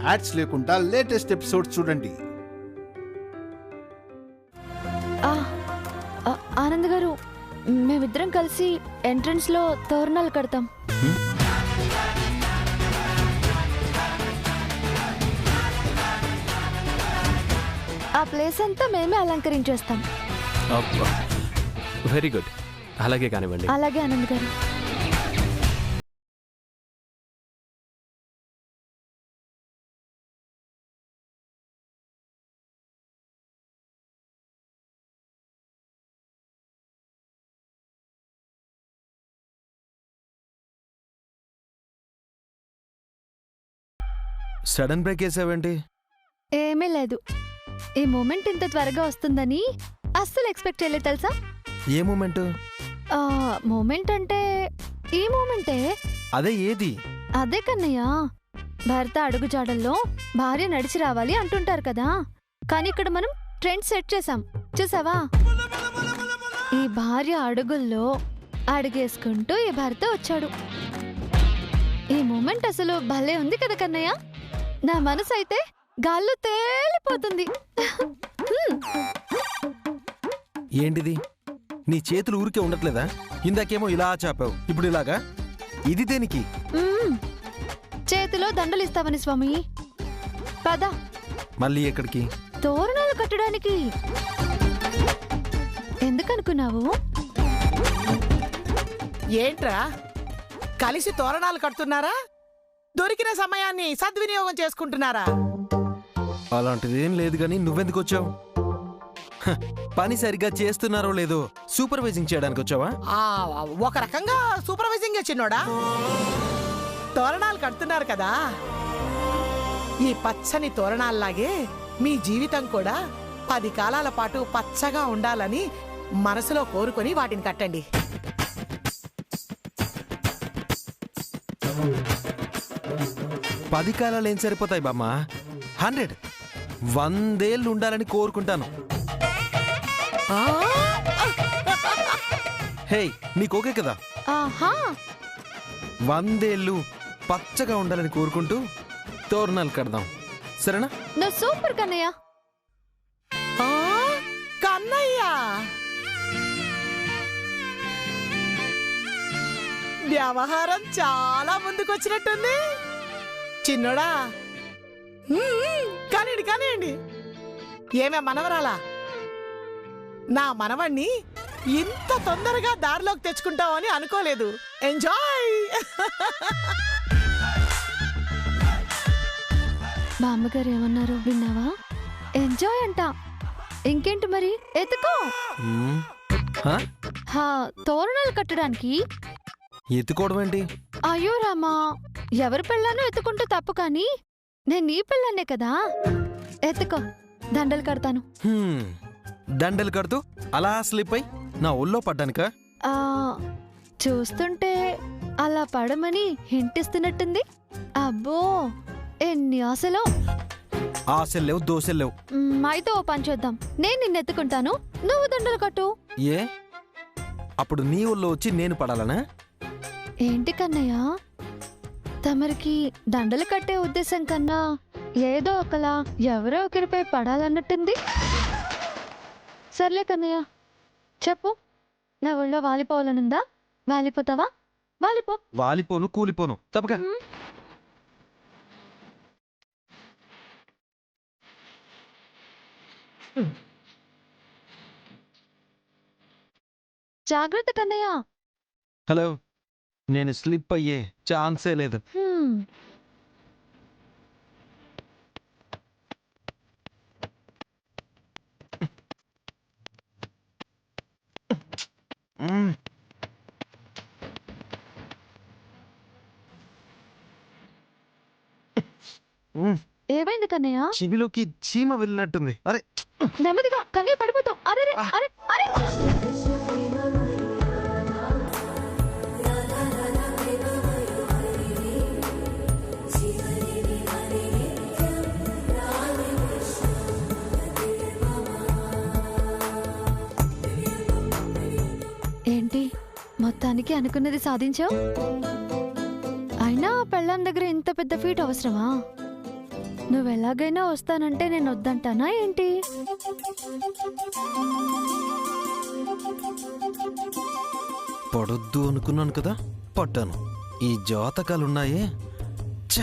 Ads లేకుండా latest episodes చూడండి. ఆనంద్ గారు, మేమిద్దరం కలిసి ఎంట్రన్స్ లో తోరణాలు కడతాం. ఆ ప్లేస్ అంతా మేమే అలంకరించేస్తాం. వెరీ గుడ్, అలాగే కానివ్వండి. అలాగే ఆనంద్ గారు. సడన్ బ్రేక్ వేసావేంటి? ఏమీ లేదు, ఈ మూమెంట్ ఇంత త్వరగా వస్తుందని అస్సలు ఎక్స్పెక్ట్ చేయలేదు తెలుసా. ఏ మూమెంట్? మూమెంట్ అంటే ఈ మూమెంటే. అదే ఏది? అదే కన్నయ్య, భర్త అడుగుజాడల్లో భార్య నడిచి రావాలి అంటుంటారు కదా, కానీ ఇక్కడ మనం ట్రెండ్ సెట్ చేసాం చూసావా. ఈ భార్య అడుగుల్లో అడుగేసుకుంటూ ఈ భర్త వచ్చాడు. ఈ మూమెంట్ అసలు భలే ఉంది కదా కన్నయ్య. నా మనసు అయితే గాల్లో తేలిపోతుంది. ఏంటిది? నీ చేతులు ఊరికే ఉండట్లేదా? ఇందాకేమో ఇలా చాపావు, ఇప్పుడు ఇలాగా. ఇది దేనికి? చేతిలో దండలిస్తావని స్వామి. పద. మళ్ళీ ఎక్కడికి? తోరణాలు కట్టడానికి. ఎందుకనుకున్నావు? ఏంట్రా కలిసి తోరణాలు కడుతున్నారా? దొరికిన సమయాన్ని సద్వినియోగం చేసుకుంటున్నారా? అలాంటిదేం లేదు గాని నువ్వెందుకు వచ్చావు? పని సరిగ్గా చేస్తున్నారో లేదో సూపర్వైజింగ్ చేయడానికి వచ్చావా? ఒక రకంగా సూపర్వైజింగ్ చిన్నోడా. తోరణాలు కడుతున్నారు కదా, ఈ పచ్చని తోరణాల్లాగే మీ జీవితం కూడా 10 కాలాల పాటు పచ్చగా ఉండాలని మనసులో కోరుకొని వాటిని కట్టండి. పది కాలాలు ఏం సరిపోతాయి బామ్మ? 100 ఏళ్ళు ఉండాలని కోరుకుంటాను. హే, నీకు ఓకే కదా? 100 ఏళ్ళు పచ్చగా ఉండాలని కోరుకుంటూ తోరణాలు కడదాం, సరేనా? నువ్వు సూపర్ కన్నయ్య. కన్నయ్య వ్యవహారం చాలా ముందుకొచ్చినట్టుంది చిన్నోడా. కానివ్వండి కానివ్వండి. ఏమే మనవరాలా, నా మనవణ్ణి ఇంత తొందరగా దారిలోకి తెచ్చుకుంటావని అనుకోలేదు. ఎంజాయ్. బామ్మగారు ఏమన్నారు విన్నావా? ఎంజాయ్ అంట. ఇంకేంటి మరి, ఎత్తుకో. తోరణాలు కట్టడానికి. ఎత్తుకోవడం ఏంటి? అయ్యో రామా, ఎవరి పిల్లను ఎత్తుకుంటూ తప్పు, కానీ నేను నీ పిల్లనే కదా. ఎత్తుకో, దండలు కడతాను. దండలు కడుతూ అలా స్లిప్ అయి నా ఒళ్ళో పడ్డానికా? చూస్తుంటే అలా పడమని హింటిస్తున్నట్టుంది. అబ్బో, ఎన్ని ఆశలు. ఆశలు లేవు, దోశలు లేవు. అయితే ఓ పని చేద్దాం, నేను నిన్ను ఎత్తుకుంటాను, నువ్వు దండలు కట్టు. ఏ, అప్పుడు నీ ఒళ్ళో వచ్చి నేను పడాలనా? ఏంటి కన్నయ్య, తమరికి దండలు కట్టే ఉద్దేశం కన్నా ఏదో ఒకలా ఎవరో ఒకరిపై పడాలన్నట్టుంది. సర్లే కన్నయ్య, చెప్పు, నా ఒళ్ళో వాలిపోవాలనుందా? వాలిపోతావా? వాలిపో. వాలిపోను, కూలిపోను, తప్పక. జాగ్రత్త కన్నయ్య. హలో, నేను స్లిప్ అయ్యే ఛాన్సే లేదు. ఏమైంది కన్నయ్య? చెవిలోకి చీమ వెళ్ళినట్టుంది. అరే నెమ్మదిగా, కన్నయ్య పడిపోతావు. అరే అరే అరే. ఏంటి, మొత్తానికి అనుకున్నది సాధించావు? అయినా పెళ్ళాం దగ్గర ఇంత పెద్ద ఫీట్ అవసరమా? నువ్వెలాగైనా వస్తానంటే నేను వద్దంటానా ఏంటి? పడొద్దు అనుకున్నాను కదా, పడ్డాను. ఈ జాతకాలున్నాయే. ఛ!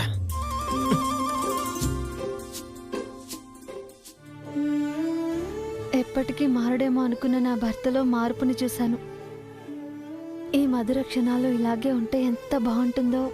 ఎప్పటికీ మారడేమో అనుకున్న నా భర్తలో మార్పుని చూశాను. ఈ మధుర క్షణాలు ఇలాగే ఉంటే ఎంత బాగుంటుందో.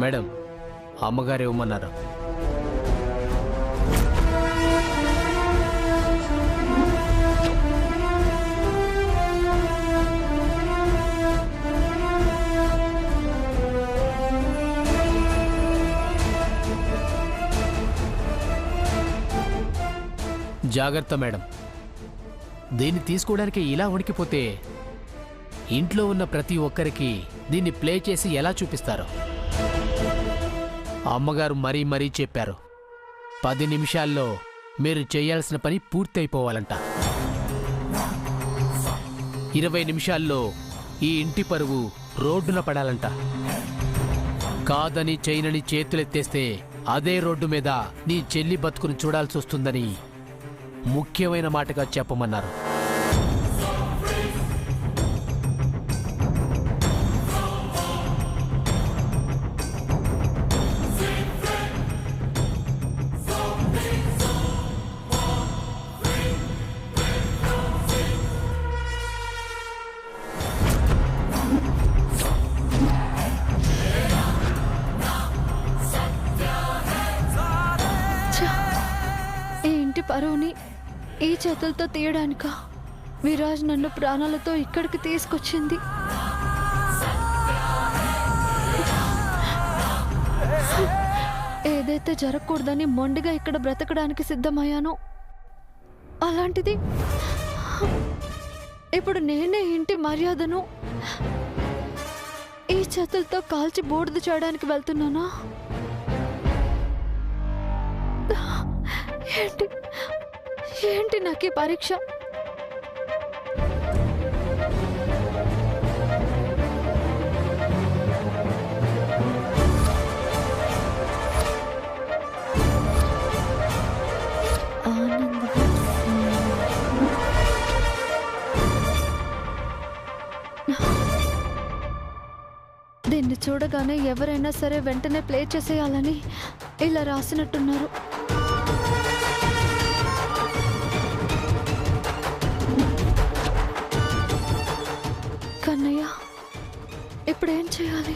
మేడం, అమ్మగారు ఇవ్వమన్నారు. జాగ్రత్త మేడం, దీన్ని తీసుకోవడానికి ఇలా వణికిపోతే ఇంట్లో ఉన్న ప్రతి ఒక్కరికి దీన్ని ప్లే చేసి ఎలా చూపిస్తారో. అమ్మగారు మరీ మరీ చెప్పారు, 10 నిమిషాల్లో మీరు చేయాల్సిన పని పూర్తయిపోవాలంట. 20 నిమిషాల్లో ఈ ఇంటి పరువు రోడ్డున పడాలంట. కాదని చేయనని చేతులెత్తేస్తే అదే రోడ్డు మీద నీ చెల్లి బతుకును చూడాల్సి వస్తుందని ముఖ్యమైన మాటగా చెప్పమన్నారు. ఈ ఇంటి పరువుని ఈ చేతులతో తీయడానికా విరాజ్ నన్ను ప్రాణాలతో ఇక్కడికి తీసుకొచ్చింది? ఏదైతే జరగకూడదని మొండిగా ఇక్కడ బ్రతకడానికి సిద్ధమయ్యానో అలాంటిది ఇప్పుడు నేనే ఇంటి మర్యాదను ఈ చేతులతో కాల్చి బూడిద చేయడానికి వెళ్తున్నానా? ఏంటి ఏంటి నాకీ పరీక్ష? దీన్ని చూడగానే ఎవరైనా సరే వెంటనే ప్లే చేసేయాలని ఇలా రాసినట్టున్నారు. కన్నయ్య, ఇప్పుడేం చేయాలి?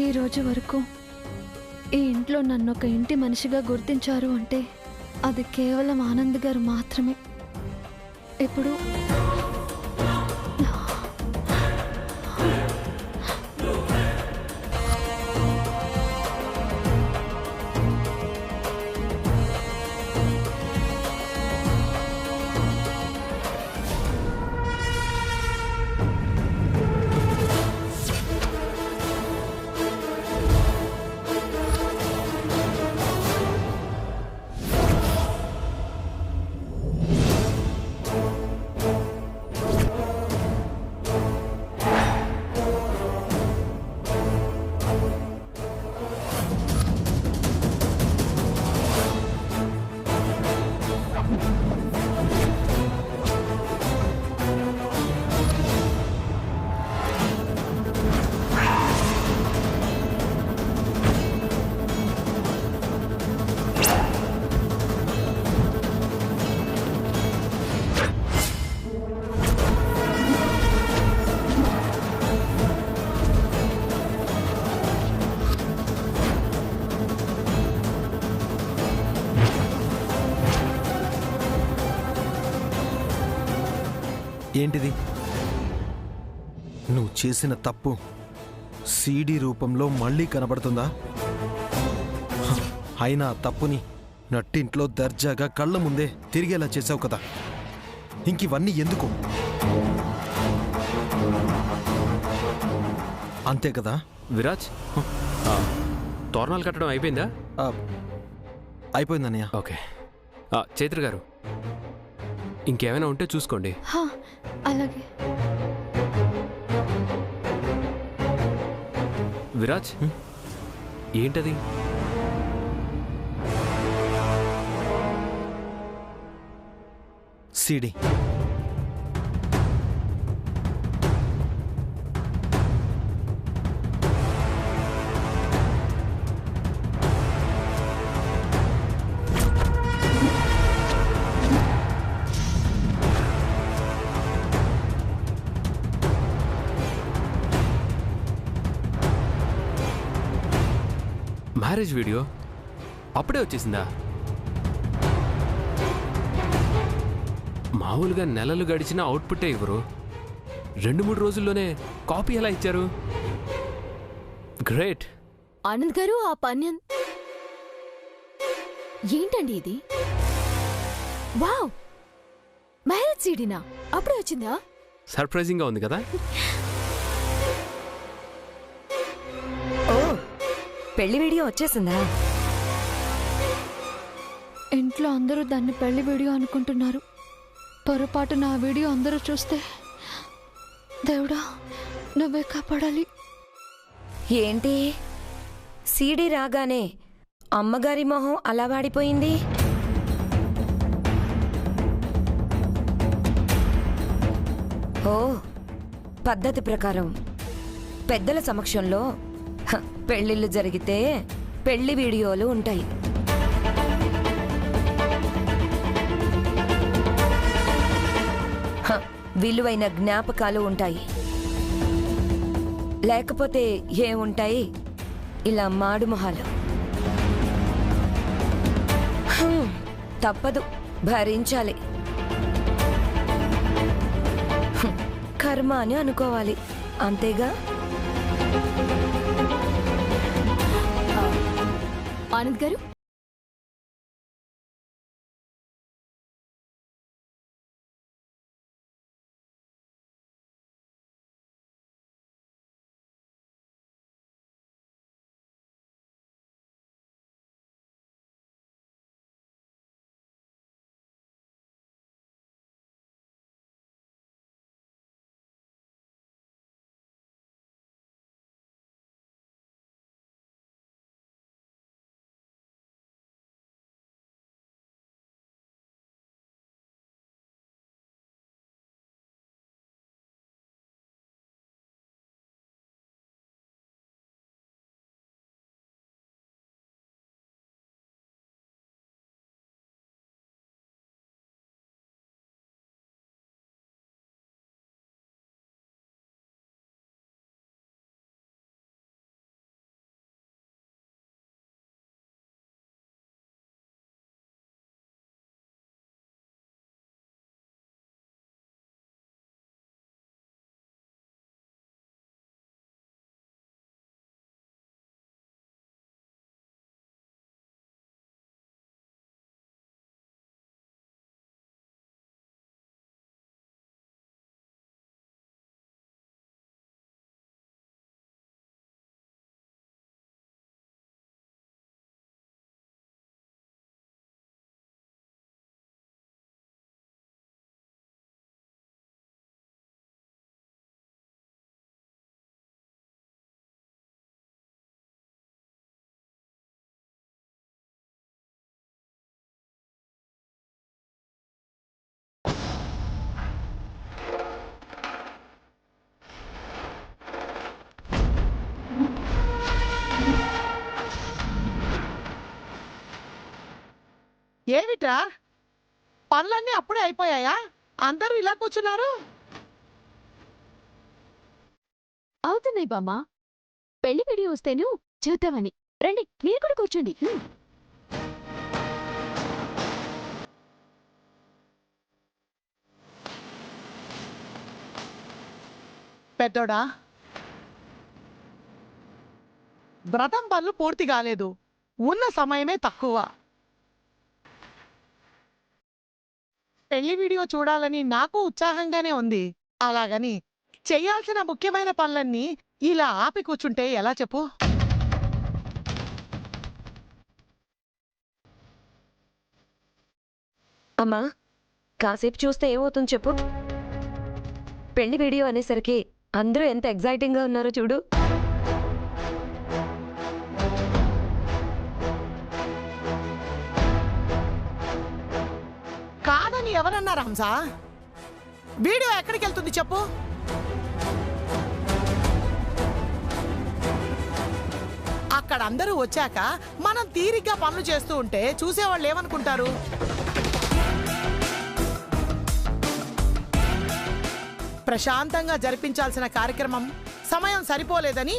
ఈ రోజు వరకు ఈ ఇంట్లో నన్ను ఒక ఇంటి మనిషిగా గుర్తించారు అంటే అది కేవలం ఆనంద్ గారు మాత్రమే. ఇప్పుడు ఏంటిది? నువ్వు చేసిన తప్పు సీడీ రూపంలో మళ్ళీ కనబడుతుందా? అయినా ఆ తప్పుని నట్టింట్లో దర్జాగా కళ్ళ ముందే తిరిగేలా చేసావు కదా, ఇంకివన్నీ ఎందుకు? అంతే కదా? విరాజ్, తోరణాలు కట్టడం అయిపోయిందా? అయిపోయిందన్నయ్య. ఓకే. చైత్ర గారు, ఇంకేమైనా ఉంటే చూసుకోండి. హా, అలాగే. విరాజ్, ఏంటది? సీడీ. మ్యారేజ్ వీడియో అప్పుడే వచ్చేసిందా? మామూలుగా నెలలు గడిచిన అవుట్పుట్టే ఇవ్వరు, 2-3 రోజుల్లోనే కాపీ ఎలా ఇచ్చారు? గ్రేట్. ఆనంద్ గారు, ఆ పన్యన్ ఏంటండి ఇది? వావ్, మ్యారేజ్ సీడీనా? అప్పుడే వచ్చిందా? సర్ప్రైజింగ్ గా ఉంది కదా? ఓ, పెళ్లి వీడియో వచ్చేసిందా? ఇంట్లో అందరూ దాన్ని పెళ్లి వీడియో అనుకుంటున్నారు. పొరపాటు నా వీడియో అందరూ చూస్తే దేవుడా నువ్వే కాపాడాలి. ఏంటి సీడీ రాగానే అమ్మగారి మొహం అలా వాడిపోయింది? ఓ, పద్ధతి ప్రకారం పెద్దల సమక్షంలో పెళ్ళిళ్ళు జరిగితే పెళ్లి వీడియోలు ఉంటాయి. విలువైన జ్ఞాపకాలు ఉంటాయి. లేకపోతే ఏముంటాయి? ఇలా మాడు మొహాలు. తప్పదు, భరించాలి. కర్మ అని అనుకోవాలి, అంతేగా? ఆనంద్ గారు, ఏమిటా పనులన్నీ అప్పుడే అయిపోయాయా? అందరూ ఇలా కూర్చున్నారు. అవుతున్నాయి బామ్మ. పెళ్లి వీడియో వస్తేను చూద్దామని. రండి, మీరు కూడా కూర్చోండి. పెద్దోడా, వ్రతం పనులు పూర్తి కాలేదు, ఉన్న సమయమే తక్కువ. పెళ్లి వీడియో చూడాలని నాకు ఉత్సాహంగానే ఉంది. అలాగని చెయ్యాల్సిన ముఖ్యమైన పనులన్నీ ఇలా ఆపి కూర్చుంటే ఎలా చెప్పు? అమ్మా, కాసేపు చూస్తే ఏమవుతుంది చెప్పు? పెళ్లి వీడియో అనేసరికి అందరూ ఎంత ఎగ్జైటింగ్గా ఉన్నారో చూడు. కాదని ఎవరన్నారు హంస? వీడియో ఎక్కడికి వెళ్తుంది చెప్పు? అక్కడ అందరూ వచ్చాక మనం తీరిగ్గా పనులు చేస్తూ ఉంటే చూసేవాళ్ళు ఏమనుకుంటారు? ప్రశాంతంగా జరిపించాల్సిన కార్యక్రమం సమయం సరిపోలేదని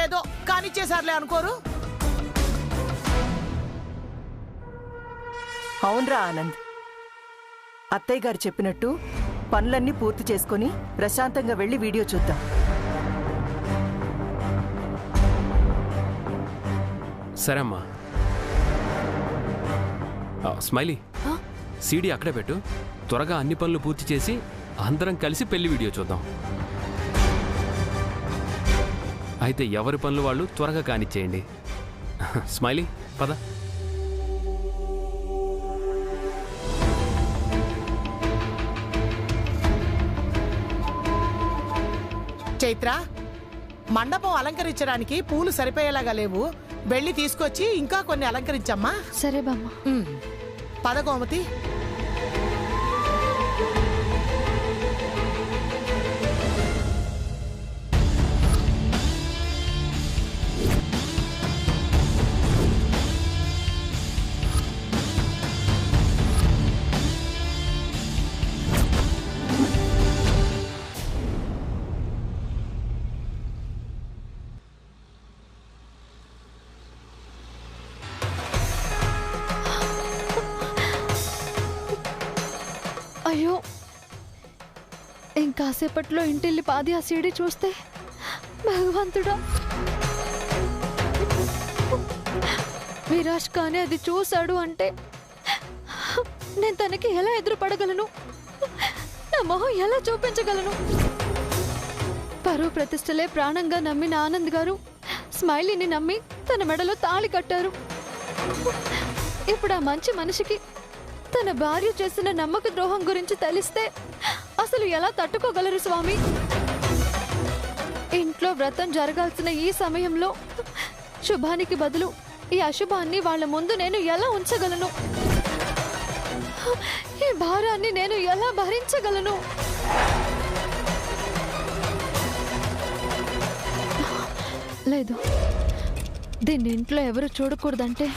ఏదో కానిచ్చేసారులే అనుకోరు? అవునరా ఆనంద్, అత్తయ్య గారు చెప్పినట్టు పనులన్నీ పూర్తి చేసుకుని ప్రశాంతంగా వెళ్ళి వీడియో చూద్దాం. సరే అమ్మా. స్మైలీ, సీడీ అక్కడే పెట్టు. త్వరగా అన్ని పనులు పూర్తి చేసి అందరం కలిసి పెళ్లి వీడియో చూద్దాం. అయితే ఎవరి పనులు వాళ్ళు త్వరగా కానిచ్చేయండి. స్మైలీ, పద. చైత్ర, మండపం అలంకరించడానికి పూలు సరిపోయేలాగా లేవు, వెళ్ళి తీసుకొచ్చి ఇంకా కొన్ని అలంకరించమ్మా. సరే బామ్మ. పద గోమతి. అయ్యో, ఇంకాసేపట్లో ఇంటిల్లి పాది ఆ సీడీ చూస్తే భగవంతుడా, విరాజ్ కానీ అది చూశాడు అంటే నేను తనకి ఎలా ఎదురుపడగలను? నా మొహం ఎలా చూపించగలను? పరువు ప్రతిష్టలే ప్రాణంగా నమ్మిన ఆనంద్ గారు స్మైలీని నమ్మి తన మెడలో తాళి కట్టారు. ఇప్పుడు ఆ మంచి మనిషికి తన భార్య చేసిన నమ్మక ద్రోహం గురించి తెలిస్తే అసలు ఎలా తట్టుకోగలరు స్వామి? ఇంట్లో వ్రతం జరగాల్సిన ఈ సమయంలో శుభానికి బదులు ఈ అశుభాన్ని వాళ్ళ ముందు నేను ఎలా ఉంచగలను? ఈ భారాన్ని నేను ఎలా భరించగలను? లేదు, దీన్ని ఇంట్లో ఎవరు చూడకూడదంటే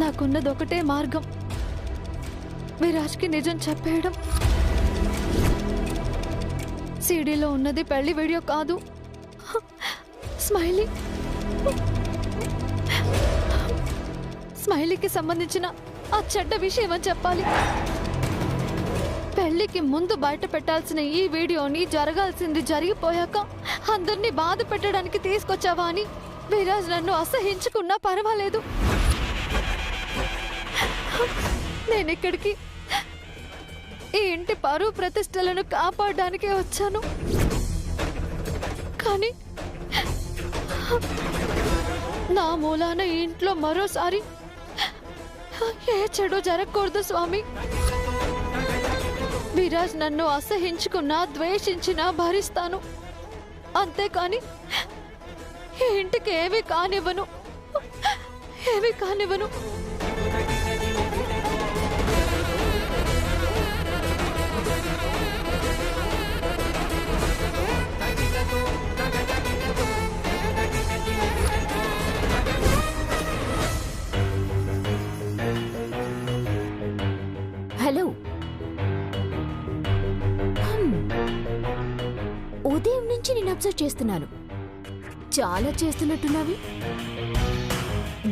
నాకున్నది ఒకటే మార్గం, విరాజ్కి నిజం చెప్పేయడం. సీడీలో ఉన్నది పెళ్లి వీడియో కాదు, స్మైలీ. స్మైలీకి సంబంధించిన ఆ చెడ్డ విషయం అని చెప్పాలి. పెళ్లికి ముందు బయట పెట్టాల్సిన ఈ వీడియోని జరగాల్సింది జరిగిపోయాక అందరినీ బాధ పెట్టడానికి తీసుకొచ్చావా అని విరాజ్ నన్ను అసహించుకున్నా పర్వాలేదు. నేనిక్కడికి ఈ ఇంటి పరువు ప్రతిష్టలను కాపాడడానికే వచ్చాను. కానీ నా మూలాన ఈ ఇంట్లో మరోసారి ఏ చెడు జరగకూడదు స్వామి. విరాజ్ నన్ను అసహించుకున్నా ద్వేషించినా భరిస్తాను, అంతేకాని ఈ ఇంటికి ఏమీ కానివ్వను. హలో, ఉదయం నుంచి నేను అబ్జర్వ్ చేస్తున్నాను. చాలా చేస్తున్నట్టున్నావి.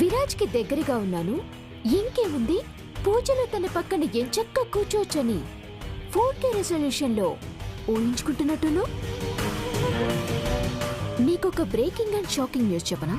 విరాజ్కి దగ్గరగా ఉన్నాను, ఇంకేముంది పూజలో తన పక్కన ఎంచక్కా కూర్చోవచ్చని 4K రెజల్యూషన్లో ఊహించుకుంటున్నట్టును. నీకొక బ్రేకింగ్ అండ్ షాకింగ్ న్యూస్ చెప్పనా?